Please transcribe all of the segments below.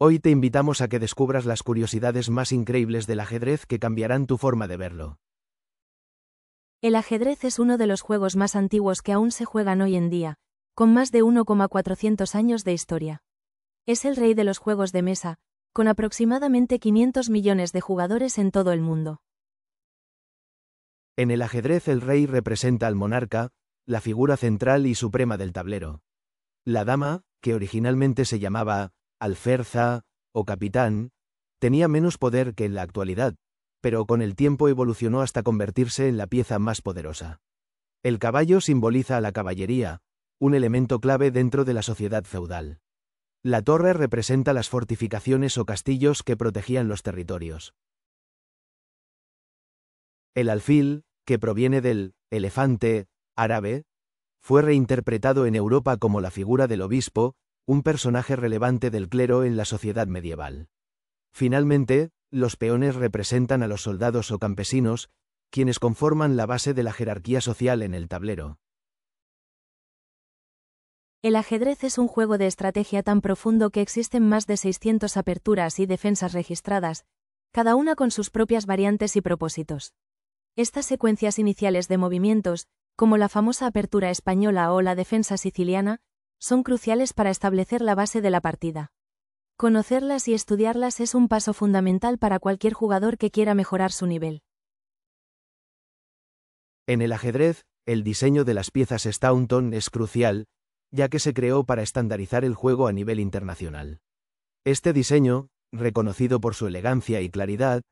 Hoy te invitamos a que descubras las curiosidades más increíbles del ajedrez que cambiarán tu forma de verlo. El ajedrez es uno de los juegos más antiguos que aún se juegan hoy en día, con más de 1,400 años de historia. Es el rey de los juegos de mesa, con aproximadamente 500 millones de jugadores en todo el mundo. En el ajedrez el rey representa al monarca, la figura central y suprema del tablero. La dama, que originalmente se llamaba alferza o capitán, tenía menos poder que en la actualidad, pero con el tiempo evolucionó hasta convertirse en la pieza más poderosa. El caballo simboliza a la caballería, un elemento clave dentro de la sociedad feudal. La torre representa las fortificaciones o castillos que protegían los territorios. El alfil, que proviene del elefante árabe, fue reinterpretado en Europa como la figura del obispo, un personaje relevante del clero en la sociedad medieval. Finalmente, los peones representan a los soldados o campesinos, quienes conforman la base de la jerarquía social en el tablero. El ajedrez es un juego de estrategia tan profundo que existen más de 600 aperturas y defensas registradas, cada una con sus propias variantes y propósitos. Estas secuencias iniciales de movimientos, como la famosa apertura española o la defensa siciliana, son cruciales para establecer la base de la partida. Conocerlas y estudiarlas es un paso fundamental para cualquier jugador que quiera mejorar su nivel. En el ajedrez, el diseño de las piezas Staunton es crucial, ya que se creó para estandarizar el juego a nivel internacional. Este diseño, reconocido por su elegancia y claridad,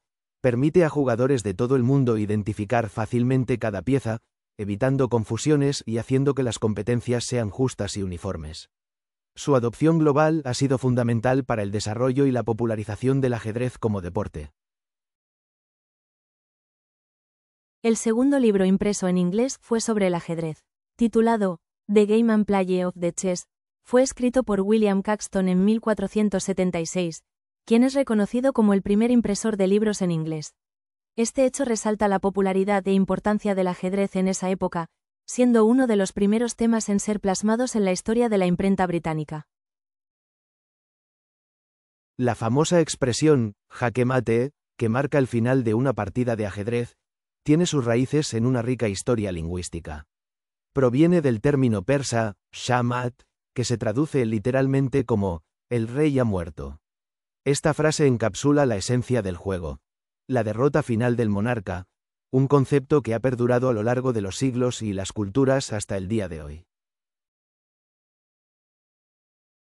permite a jugadores de todo el mundo identificar fácilmente cada pieza, evitando confusiones y haciendo que las competencias sean justas y uniformes. Su adopción global ha sido fundamental para el desarrollo y la popularización del ajedrez como deporte. El segundo libro impreso en inglés fue sobre el ajedrez, titulado The Game and Play of the Chess, fue escrito por William Caxton en 1476, quien es reconocido como el primer impresor de libros en inglés. Este hecho resalta la popularidad e importancia del ajedrez en esa época, siendo uno de los primeros temas en ser plasmados en la historia de la imprenta británica. La famosa expresión, jaque mate, que marca el final de una partida de ajedrez, tiene sus raíces en una rica historia lingüística. Proviene del término persa, shah-mat, que se traduce literalmente como, el rey ha muerto. Esta frase encapsula la esencia del juego. La derrota final del monarca, un concepto que ha perdurado a lo largo de los siglos y las culturas hasta el día de hoy.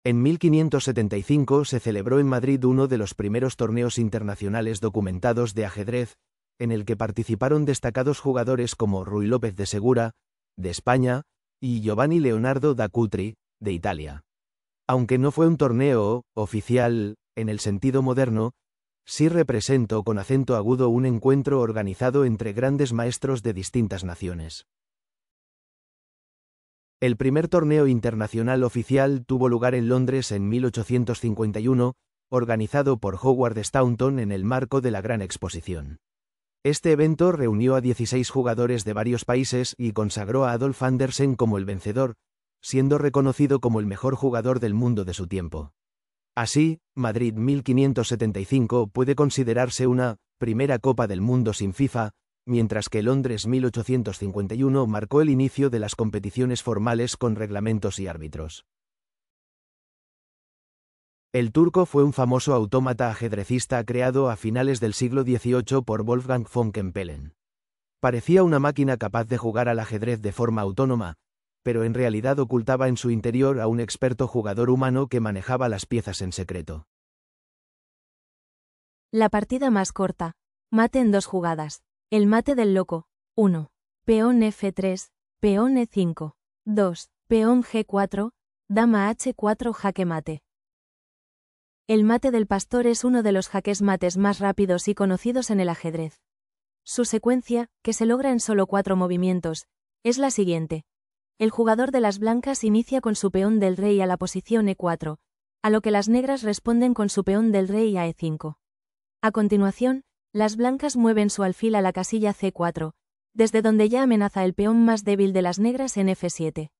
En 1575 se celebró en Madrid uno de los primeros torneos internacionales documentados de ajedrez, en el que participaron destacados jugadores como Ruy López de Segura, de España, y Giovanni Leonardo da Cutri, de Italia. Aunque no fue un torneo oficial, en el sentido moderno, sí representó con acento agudo un encuentro organizado entre grandes maestros de distintas naciones. El primer torneo internacional oficial tuvo lugar en Londres en 1851, organizado por Howard Staunton en el marco de la Gran Exposición. Este evento reunió a 16 jugadores de varios países y consagró a Adolf Andersen como el vencedor, siendo reconocido como el mejor jugador del mundo de su tiempo. Así, Madrid 1575 puede considerarse una primera Copa del Mundo sin FIFA, mientras que Londres 1851 marcó el inicio de las competiciones formales con reglamentos y árbitros. El turco fue un famoso autómata ajedrecista creado a finales del siglo XVIII por Wolfgang von Kempelen. Parecía una máquina capaz de jugar al ajedrez de forma autónoma, pero en realidad ocultaba en su interior a un experto jugador humano que manejaba las piezas en secreto. La partida más corta. Mate en 2 jugadas. El mate del loco. 1. Peón F3, peón E5. 2. Peón G4, dama H4 jaque mate. El mate del pastor es uno de los jaques mates más rápidos y conocidos en el ajedrez. Su secuencia, que se logra en solo 4 movimientos, es la siguiente. El jugador de las blancas inicia con su peón del rey a la posición E4, a lo que las negras responden con su peón del rey a E5. A continuación, las blancas mueven su alfil a la casilla C4, desde donde ya amenaza el peón más débil de las negras en F7.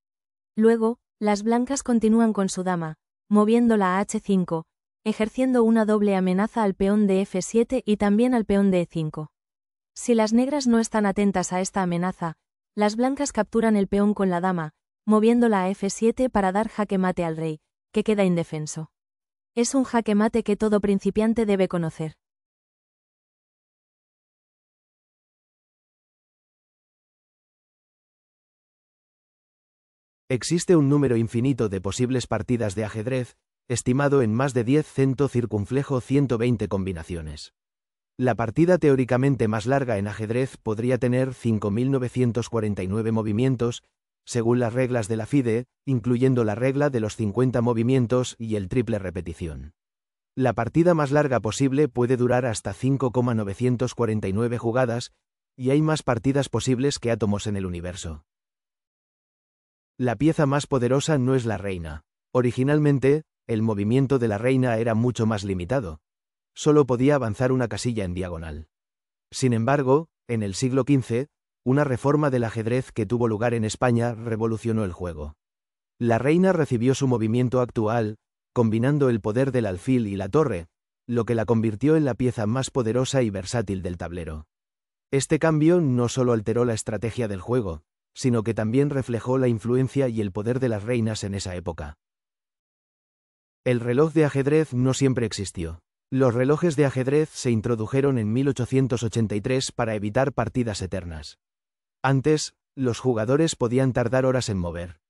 Luego, las blancas continúan con su dama, moviéndola a H5, ejerciendo una doble amenaza al peón de F7 y también al peón de E5. Si las negras no están atentas a esta amenaza, las blancas capturan el peón con la dama, moviéndola a F7 para dar jaque mate al rey, que queda indefenso. Es un jaque mate que todo principiante debe conocer. Existe un número infinito de posibles partidas de ajedrez, estimado en más de 10 circunflejo 120 combinaciones. La partida teóricamente más larga en ajedrez podría tener 5.949 movimientos, según las reglas de la FIDE, incluyendo la regla de los 50 movimientos y el triple repetición. La partida más larga posible puede durar hasta 5,949 jugadas, y hay más partidas posibles que átomos en el universo. La pieza más poderosa no es la reina. Originalmente, el movimiento de la reina era mucho más limitado. Solo podía avanzar una casilla en diagonal. Sin embargo, en el siglo XV, una reforma del ajedrez que tuvo lugar en España revolucionó el juego. La reina recibió su movimiento actual, combinando el poder del alfil y la torre, lo que la convirtió en la pieza más poderosa y versátil del tablero. Este cambio no solo alteró la estrategia del juego, sino que también reflejó la influencia y el poder de las reinas en esa época. El reloj de ajedrez no siempre existió. Los relojes de ajedrez se introdujeron en 1883 para evitar partidas eternas. Antes, los jugadores podían tardar horas en mover.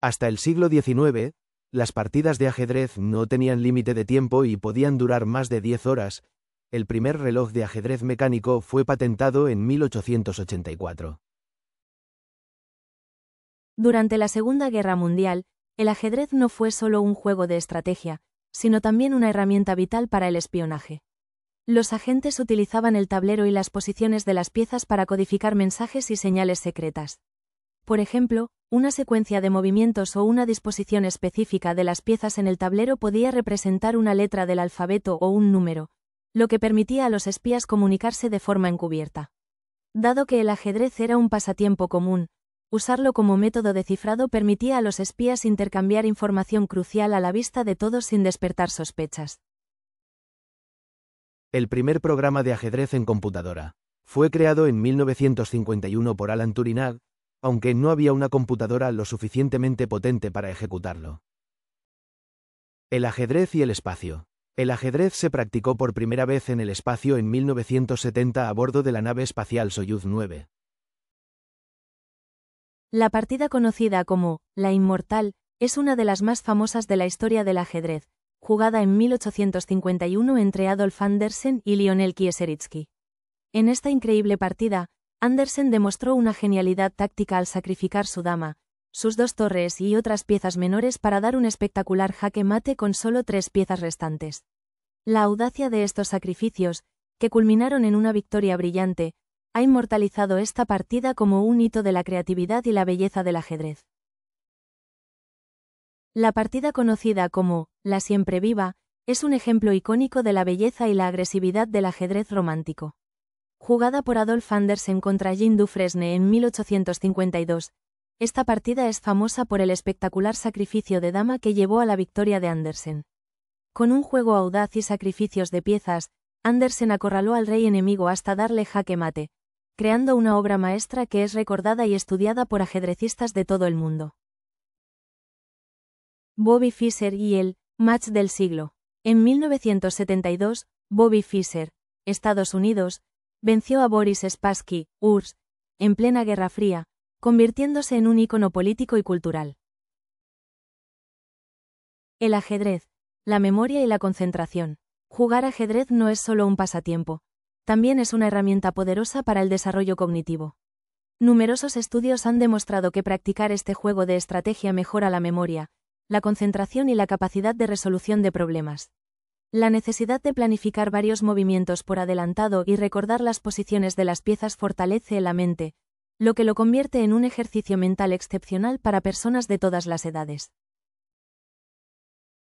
Hasta el siglo XIX, las partidas de ajedrez no tenían límite de tiempo y podían durar más de 10 horas. El primer reloj de ajedrez mecánico fue patentado en 1884. Durante la Segunda Guerra Mundial, el ajedrez no fue solo un juego de estrategia, sino también una herramienta vital para el espionaje. Los agentes utilizaban el tablero y las posiciones de las piezas para codificar mensajes y señales secretas. Por ejemplo, una secuencia de movimientos o una disposición específica de las piezas en el tablero podía representar una letra del alfabeto o un número, lo que permitía a los espías comunicarse de forma encubierta. Dado que el ajedrez era un pasatiempo común, usarlo como método de cifrado permitía a los espías intercambiar información crucial a la vista de todos sin despertar sospechas. El primer programa de ajedrez en computadora fue creado en 1951 por Alan Turing, aunque no había una computadora lo suficientemente potente para ejecutarlo. El ajedrez y el espacio. El ajedrez se practicó por primera vez en el espacio en 1970 a bordo de la nave espacial Soyuz 9. La partida conocida como La Inmortal es una de las más famosas de la historia del ajedrez, jugada en 1851 entre Adolf Anderssen y Lionel Kieseritsky. En esta increíble partida, Anderssen demostró una genialidad táctica al sacrificar su dama, sus dos torres y otras piezas menores para dar un espectacular jaque mate con solo 3 piezas restantes. La audacia de estos sacrificios, que culminaron en una victoria brillante, ha inmortalizado esta partida como un hito de la creatividad y la belleza del ajedrez. La partida conocida como La Siempre Viva es un ejemplo icónico de la belleza y la agresividad del ajedrez romántico. Jugada por Adolf Anderssen contra Jean Dufresne en 1852, esta partida es famosa por el espectacular sacrificio de dama que llevó a la victoria de Anderssen. Con un juego audaz y sacrificios de piezas, Anderssen acorraló al rey enemigo hasta darle jaque mate, creando una obra maestra que es recordada y estudiada por ajedrecistas de todo el mundo. Bobby Fischer y el match del siglo. En 1972, Bobby Fischer, Estados Unidos, venció a Boris Spassky, URSS, en plena Guerra Fría, convirtiéndose en un ícono político y cultural. El ajedrez, la memoria y la concentración. Jugar ajedrez no es solo un pasatiempo, también es una herramienta poderosa para el desarrollo cognitivo. Numerosos estudios han demostrado que practicar este juego de estrategia mejora la memoria, la concentración y la capacidad de resolución de problemas. La necesidad de planificar varios movimientos por adelantado y recordar las posiciones de las piezas fortalece la mente, lo que lo convierte en un ejercicio mental excepcional para personas de todas las edades.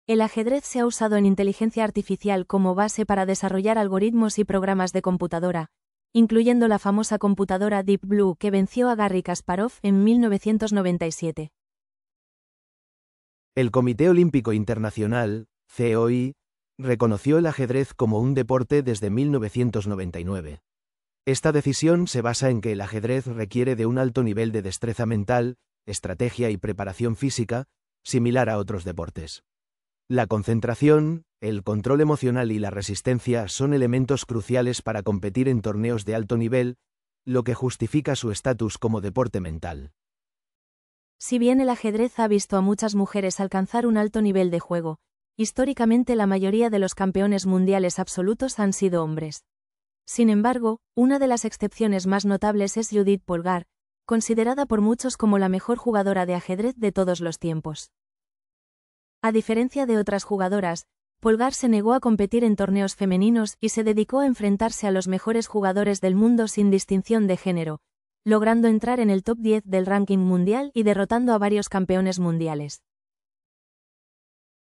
El ajedrez se ha usado en inteligencia artificial como base para desarrollar algoritmos y programas de computadora, incluyendo la famosa computadora Deep Blue que venció a Garry Kasparov en 1997. El Comité Olímpico Internacional, COI, reconoció el ajedrez como un deporte desde 1999. Esta decisión se basa en que el ajedrez requiere de un alto nivel de destreza mental, estrategia y preparación física, similar a otros deportes. La concentración, el control emocional y la resistencia son elementos cruciales para competir en torneos de alto nivel, lo que justifica su estatus como deporte mental. Si bien el ajedrez ha visto a muchas mujeres alcanzar un alto nivel de juego, históricamente la mayoría de los campeones mundiales absolutos han sido hombres. Sin embargo, una de las excepciones más notables es Judith Polgar, considerada por muchos como la mejor jugadora de ajedrez de todos los tiempos. A diferencia de otras jugadoras, Polgar se negó a competir en torneos femeninos y se dedicó a enfrentarse a los mejores jugadores del mundo sin distinción de género, logrando entrar en el top 10 del ranking mundial y derrotando a varios campeones mundiales.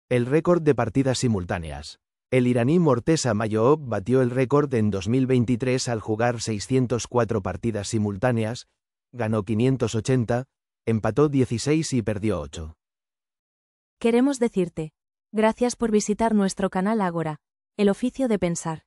El récord de partidas simultáneas. El iraní Morteza Mayoob batió el récord en 2023 al jugar 604 partidas simultáneas, ganó 580, empató 16 y perdió 8. Queremos decirte, gracias por visitar nuestro canal Ágora, el oficio de pensar.